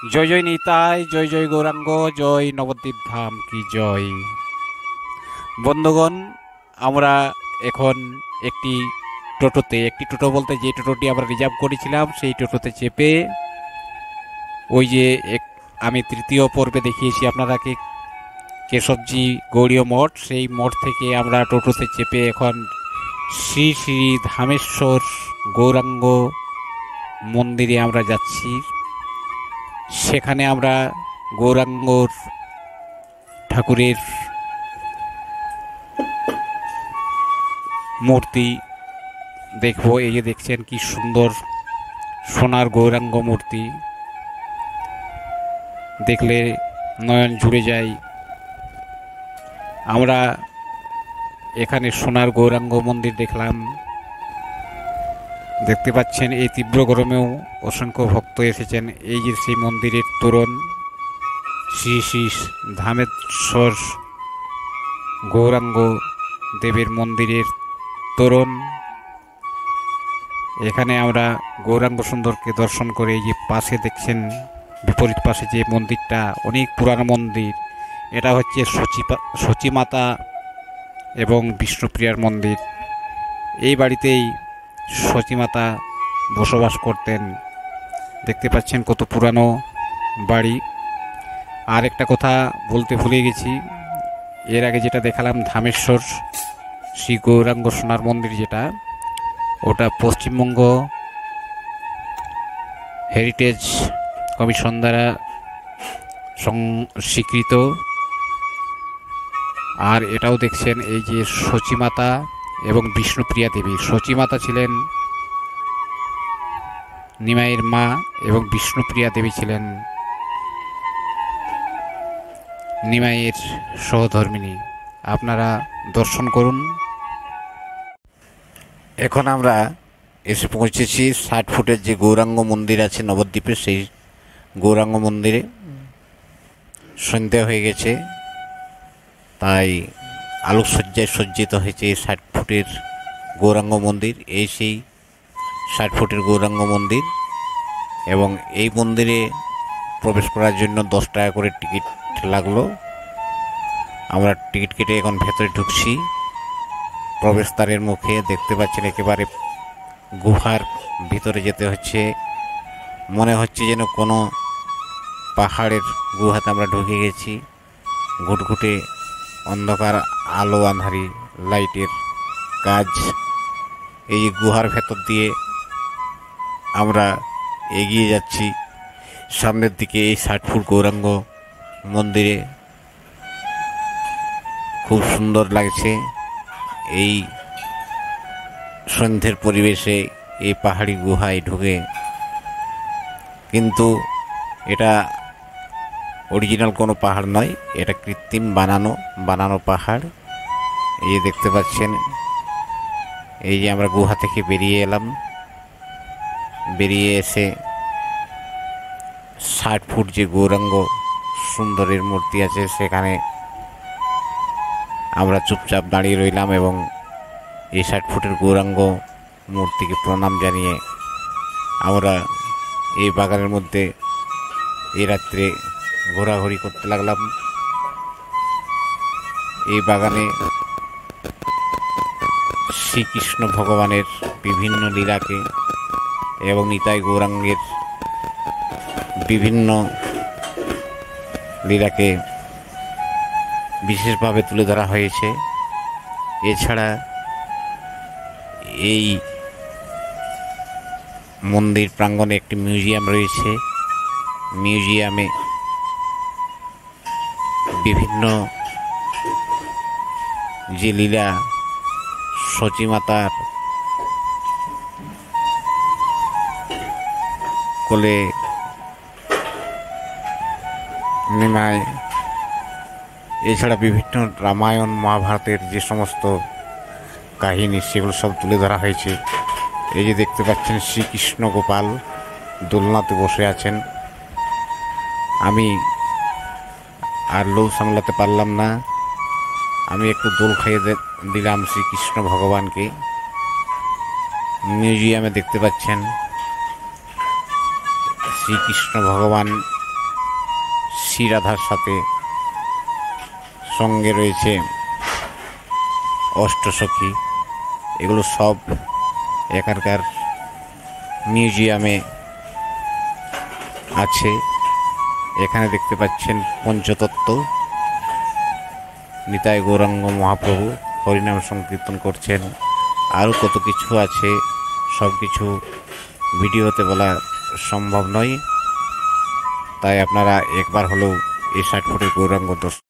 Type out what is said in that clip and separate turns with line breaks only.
জয় জয় নিতাই, জয় জয় গৌরাঙ্গ, জয় নবদ্বীপ ধাম কি জয়। বন্ধুগণ, আমরা এখন একটি একটি টোটো বলতে যে টোটোটি আমরা রিজার্ভ করেছিলাম সেই টোটোতে চেপে ওই যে আমি তৃতীয় পর্বে দেখিয়েছি আপনারাকে কেশবজি গৌড়ীয় মঠ, সেই মঠ থেকে আমরা টোটোতে চেপে এখন শ্রী শ্রী ধামেশ্বর গৌরাঙ্গ মন্দিরে আমরা যাচ্ছি। সেখানে আমরা গৌরাঙ্গর ঠাকুরের মূর্তি দেখব। এই যে দেখছেন কি সুন্দর সোনার গৌরাঙ্গ মূর্তি, দেখলে নয়ন জুড়ে যায়। আমরা এখানে সোনার গৌরাঙ্গ মন্দির দেখলাম। দেখতে পাচ্ছেন এই তীব্র গরমেও অসংখ্য ভক্ত এসেছেন। এই যে সেই মন্দিরের তোরণ, শ্রী শ্রী ধামেশ্বর গৌরাঙ্গ দেবের মন্দিরের তোরণ। এখানে আমরা গৌরাঙ্গ সুন্দরকে দর্শন করে এই যে পাশে দেখছেন বিপরীত পাশে যে মন্দিরটা, অনেক পুরানো মন্দির। এটা হচ্ছে সচিমাতা এবং বিষ্ণুপ্রিয়ার মন্দির। এই বাড়িতেই সচিমাতা বসবাস করতেন। দেখতে পাচ্ছেন কত পুরানো বাড়ি। আর একটা কথা বলতে ভুলে গেছি, এর আগে যেটা দেখালাম ধামেশ্বর শ্রী গৌরাঙ্গ সোনার মন্দির, যেটা ওটা পশ্চিমবঙ্গ হেরিটেজ কমিশন দ্বারা স্বীকৃত। আর এটাও দেখছেন এই যে সচিমাতা এবং বিষ্ণুপ্রিয়া দেবী। সচিমাতা ছিলেন নিমাইয়ের মা এবং বিষ্ণুপ্রিয়া দেবী ছিলেন নিমাইয়ের সহধর্মিণী। আপনারা দর্শন করুন। এখন আমরা এসে পৌঁছেছি 60 ফুটের যে গৌরাঙ্গ মন্দির আছে নবদ্বীপে, সেই গৌরাঙ্গ মন্দিরে। সন্ধ্যা হয়ে গেছে, তাই আলোকসজ্জায় সজ্জিত হয়েছে এই 60 ফুটের গৌরাঙ্গ মন্দির। এই সেই 60 ফুটের গৌরাঙ্গ মন্দির, এবং এই মন্দিরে প্রবেশ করার জন্য 10 টাকা করে টিকিট লাগলো। আমরা টিকিট কেটে এখন ভেতরে ঢুকছি। প্রবেশদ্বারের মুখে দেখতে পাচ্ছেন একেবারে গুহার ভিতরে যেতে হচ্ছে। মনে হচ্ছে যেন কোনো পাহাড়ের গুহাতে আমরা ঢুকে গেছি। ঘুটঘুটে অন্ধকার, আলো আঁধারি লাইটের কাজ। এই গুহার ভেতর দিয়ে আমরা এগিয়ে যাচ্ছি সামনের দিকে। এই 60 ফুট গৌরাঙ্গ মন্দিরে খুব সুন্দর লাগছে এই সন্ধ্যের পরিবেশে এই পাহাড়ি গুহায় ঢুকে। কিন্তু এটা অরিজিনাল কোনো পাহাড় নয়, এটা কৃত্রিম বানানো পাহাড়। এই যে দেখতে পাচ্ছেন, এই যে আমরা গুহা থেকে বেরিয়ে এলাম। বেরিয়ে এসে 60 ফুট যে গৌরাঙ্গ সুন্দরের মূর্তি আছে সেখানে আমরা চুপচাপ দাঁড়িয়ে রইলাম এবং এই 60 ফুটের গৌরাঙ্গ মূর্তিকে প্রণাম জানিয়ে আমরা এই বাগানের মধ্যে এই রাত্রে ঘোরাঘুরি করতে লাগলাম। এই বাগানে শ্রীকৃষ্ণ ভগবানের বিভিন্ন লীলাকে এবং নিতাই গৌরাঙ্গের বিভিন্ন লীলাকে বিশেষভাবে তুলে ধরা হয়েছে। এছাড়া এই মন্দির প্রাঙ্গণে একটি মিউজিয়াম রয়েছে। মিউজিয়ামে বিভিন্ন যে লীলা সচিমাতার কোলে নিমাই, এছাড়া বিভিন্ন রামায়ণ মহাভারতের যে সমস্ত কাহিনী সেগুলো সব তুলে ধরা হয়েছে। এই যে দেখতে পাচ্ছেন শ্রীকৃষ্ণ গোপাল দোলনাতে বসে আছেন। আমি আর লোভ সামলাতে পারলাম না, আমি একটু দোল খাইয়ে দিলাম শ্রীকৃষ্ণ ভগবানকে। মিউজিয়ামে দেখতে পাচ্ছেন শ্রীকৃষ্ণ ভগবান শ্রীরাধার সাথে, সঙ্গে রয়েছে অষ্টসখী। এগুলো সব এখানকার মিউজিয়ামে আছে। এখানে দেখতে পাচ্ছেন পঞ্চতত্ত্ব, নিতাই গৌরাঙ্গ মহাপ্রভু হরিনাম সংকীর্তন করছেন, আরও কত কিছু আছে। সব কিছু ভিডিওতে বলা সম্ভব নয়, তাই আপনারা একবার হলেও এই 60 ফুটের গৌরাঙ্গ